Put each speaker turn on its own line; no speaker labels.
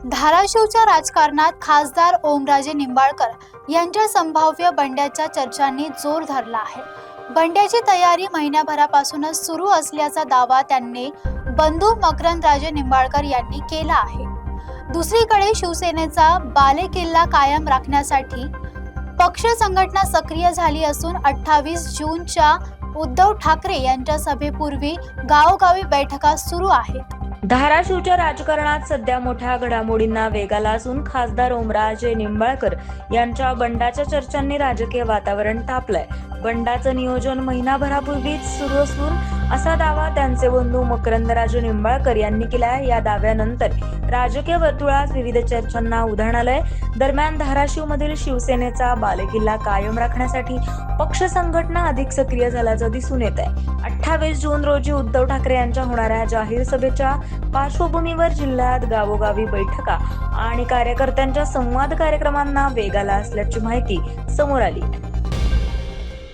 धाराशिवच्या राजकारणात खासदार ओमराजे निंबाळकर यांच्या संभाव्य बंड्याच्या चर्चांनी जोर धरला आहे. बंड्याची तयारी महिन्याभरापासूनच सुरू असल्याचा दावा त्यांनी बंधू मकरंदराजे निंबाळकर यांनी केला आहे. दुसरीकडे शिवसेनेचा बालेकिल्ला कायम राखण्यासाठी पक्ष संघटना सक्रिय झाली असून 28 जूनच्या उद्धव ठाकरे यांच्या सभेपूर्वी गावोगावी बैठका सुरू आहेत.
धाराशिवच्या राजकारणात सध्या मोठ्या घडामोडींना वेग आला असून खासदार ओमराजे निंबाळकर यांच्या बंडाच्या चर्चांनी राजकीय वातावरण तापलंय. बंडाचं नियोजन महिनाभरापूर्वीच सुरू असून असा दावा त्यांचे बंधू मकरंदराजे निंबाळकर यांनी केलाय. या दाव्यानंतर राजकीय वर्तुळात विविध चर्चांना उधाण आलंय. दरम्यान धाराशिवमधील शिवसेनेचा बालेकिल्ला कायम राखण्यासाठी पक्ष संघटना अधिक सक्रिय झाल्याचं दिसून येत आहे. 28 जून रोजी उद्धव ठाकरे यांच्या होणाऱ्या जाहीर सभेच्या पार्श्वभूमीवर जिल्ह्यात गावोगावी बैठका आणि कार्यकर्त्यांच्या संवाद कार्यक्रमांना वेग आला असल्याची माहिती समोर आली.